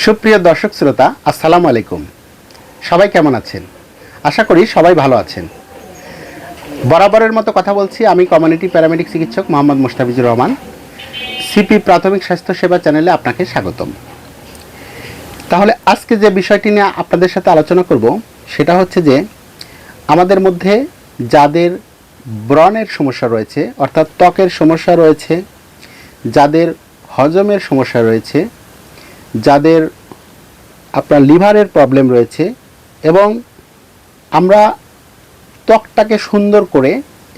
সুপ্রিয় দর্শক শ্রোতা, আসসালামু আলাইকুম। সবাই কেমন আছেন? আশা করি সবাই ভালো আছেন। বরাবরের মতো কথা বলছি, আমি কমিউনিটি প্যারামেডিক চিকিৎসক মোহাম্মদ মুস্তাফিজুর রহমান। সিপি প্রাথমিক স্বাস্থ্য সেবা চ্যানেলে আপনাকে স্বাগতম। তাহলে আজকে যে বিষয়টি নিয়ে আপনাদের সাথে আলোচনা করব সেটা হচ্ছে যে আমাদের মধ্যে যাদের ব্রণের সমস্যা রয়েছে, অর্থাৎ ত্বকের সমস্যা রয়েছে, যাদের হজমের সমস্যা রয়েছে, যাদের আপনার লিভারের প্রবলেম রয়েছে এবং আমরা ত্বকটাকে সুন্দর করে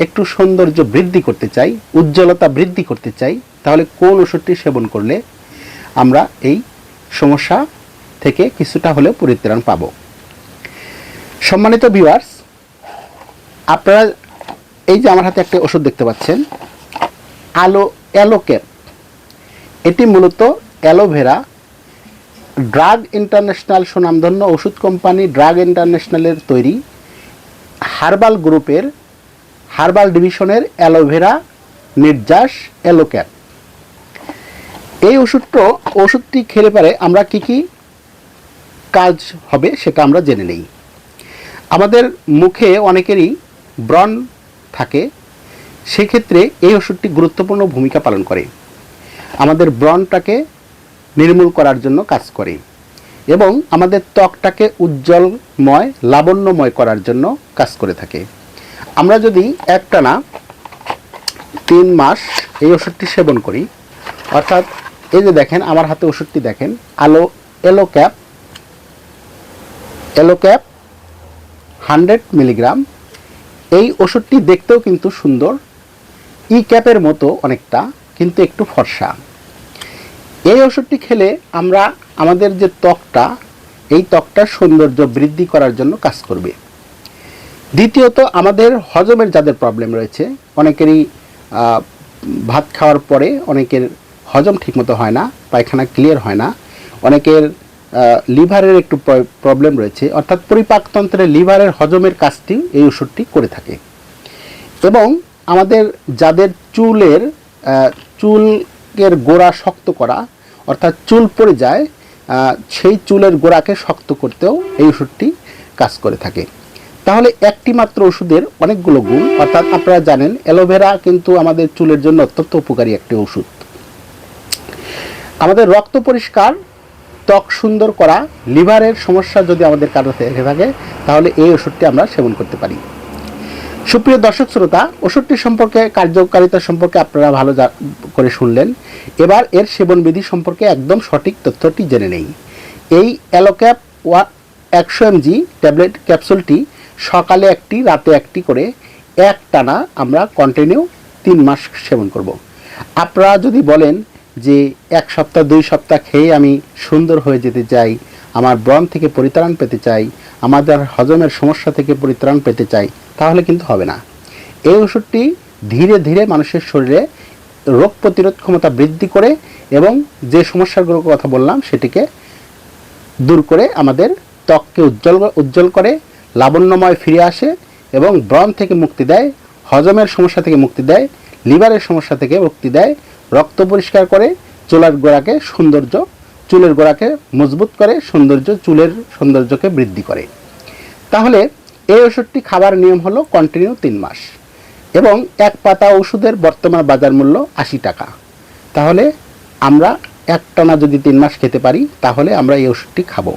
একটু সৌন্দর্য বৃদ্ধি করতে চাই, উজ্জ্বলতা বৃদ্ধি করতে চাই, তাহলে কোন ওষুধটি সেবন করলে আমরা এই সমস্যা থেকে কিছুটা হলেও পরিত্রাণ পাব। সম্মানিত ভিউয়ার্স, আপনারা এই যে আমার হাতে একটা ওষুধ দেখতে পাচ্ছেন, অ্যালোক্যাপ। এটি মূলত অ্যালোভেরা ড্রাগ ইন্টারন্যাশনাল সুনামধন্য ওষুধ কোম্পানি ড্রাগ ইন্টারন্যাশনালের তৈরি হার্বাল গ্রুপের হার্বাল ডিভিশনের অ্যালোভেরা নির্যাস অ্যালোক্যাপ। এই ওষুধটি খেলে পারে আমরা কি কাজ হবে সেটা আমরা জেনে নেই। আমাদের মুখে অনেকেরই ব্রণ থাকে, সেক্ষেত্রে এই ওষুধটি গুরুত্বপূর্ণ ভূমিকা পালন করে। আমাদের ব্রণটাকে নির্মূল করার জন্য কাজ করে এবং আমাদের ত্বকটাকে উজ্জ্বলময় লাবণ্যময় করার জন্য কাজ করে থাকে। আমরা যদি একটানা 3 মাস এই ওষুধটি সেবন করি, অর্থাৎ এই যে দেখেন আমার হাতে ওষুধটি দেখেন, অ্যালোক্যাপ 100 মিলিগ্রাম। এই ওষুধটি দেখতেও কিন্তু সুন্দর, ক্যাপের মতো অনেকটা, কিন্তু একটু ফর্সা। এই ওষুধটি খেলে আমরা আমাদের যে ত্বকটা, এই ত্বকটার সৌন্দর্য বৃদ্ধি করার জন্য কাজ করবে। দ্বিতীয়ত, আমাদের হজমের যাদের প্রবলেম রয়েছে, অনেকেরই ভাত খাওয়ার পরে অনেকের হজম ঠিকমতো হয় না, পায়খানা ক্লিয়ার হয় না, অনেকের লিভারের একটু প্রবলেম রয়েছে, অর্থাৎ পরিপাকতন্ত্রের লিভারের হজমের কাজটি এই ওষুধটি করে থাকে। এবং আমাদের যাদের চুলের গোড়া শক্ত করা, অর্থাৎ চুল পড়ে যায়, সেই চুলের গোড়াকে শক্ত করতেও এই ওষুধটি কাজ করে থাকে। তাহলে একটি মাত্র ওষুধের অনেকগুলো গুণ, অর্থাৎ আপনারা জানেন অ্যালোভেরা কিন্তু আমাদের চুলের জন্য অত্যন্ত উপকারী একটি ওষুধ। আমাদের রক্ত পরিষ্কার, ত্বক সুন্দর করা, লিভারের সমস্যা যদি আমাদের কারো থেকে থাকে, তাহলে এই ওষুধটি আমরা সেবন করতে পারি। সুপ্রিয় দর্শক শ্রোতা, ওষুধটি সম্পর্কে, কার্যকারিতা সম্পর্কে আপনারা ভালো করে শুনলেন। এবার এর সেবনবিধি সম্পর্কে একদম সঠিক তথ্যটি জেনে নেই। এই অ্যালোক্যাপ 100 mg ট্যাবলেট ক্যাপসুলটি সকালে একটি, রাতে একটি করে একটানা আমরা কন্টিনিউ 3 মাস সেবন করব। আপনারা যদি বলেন যে 1 সপ্তাহ 2 সপ্তাহ খেয়ে আমি সুন্দর হয়ে যেতে চাই, আমার ব্রণ থেকে পরিত্রাণ পেতে চাই, আমাদের হজমের সমস্যা থেকে পরিত্রাণ পেতে চাই, তাহলে কিন্তু হবে না। এই ওষুধটি ধীরে ধীরে মানুষের শরীরে রোগ প্রতিরোধ ক্ষমতা বৃদ্ধি করে এবং যে সমস্যাগুলোর কথা বললাম সেটিকে দূর করে আমাদের ত্বককে উজ্জ্বল করে, লাবণ্যময় ফিরে আসে এবং ব্রণ থেকে মুক্তি দেয়, হজমের সমস্যা থেকে মুক্তি দেয়, লিভারের সমস্যা থেকে মুক্তি দেয়, রক্ত পরিষ্কার করে, চুলের গোড়াকে মজবুত করে, চুলের সৌন্দর্যকে বৃদ্ধি করে। তাহলে এই ওষুধটি খাবার নিয়ম হলো কন্টিনিউ 3 মাস এবং এক পাতা ওষুধের বর্তমান বাজার মূল্য 80 টাকা। তাহলে আমরা একটানা যদি 3 মাস খেতে পারি, তাহলে আমরা এই ওষুধটি খাবো।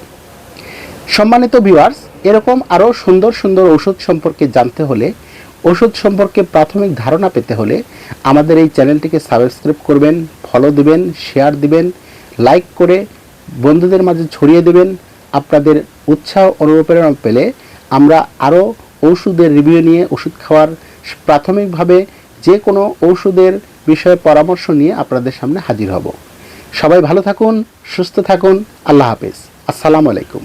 সম্মানিত ভিউয়ার্স, এরকম আরও সুন্দর সুন্দর ওষুধ সম্পর্কে জানতে হলে, ওষুধ সম্পর্কে প্রাথমিক ধারণা পেতে হলে আমাদের এই চ্যানেলটিকে সাবস্ক্রাইব করবেন, ফলো দিবেন, শেয়ার দিবেন, লাইক করে বন্ধুদের মাঝে ছড়িয়ে দেবেন। আপনাদের উৎসাহ অনুপ্রেরণা পেলে আমরা আরও ওষুধের রিভিউ নিয়ে, ওষুধ খাওয়ার প্রাথমিকভাবে যে কোনো ওষুধের বিষয়ে পরামর্শ নিয়ে আপনাদের সামনে হাজির হব। সবাই ভালো থাকুন, সুস্থ থাকুন। আল্লাহ হাফেজ। আসসালামু আলাইকুম।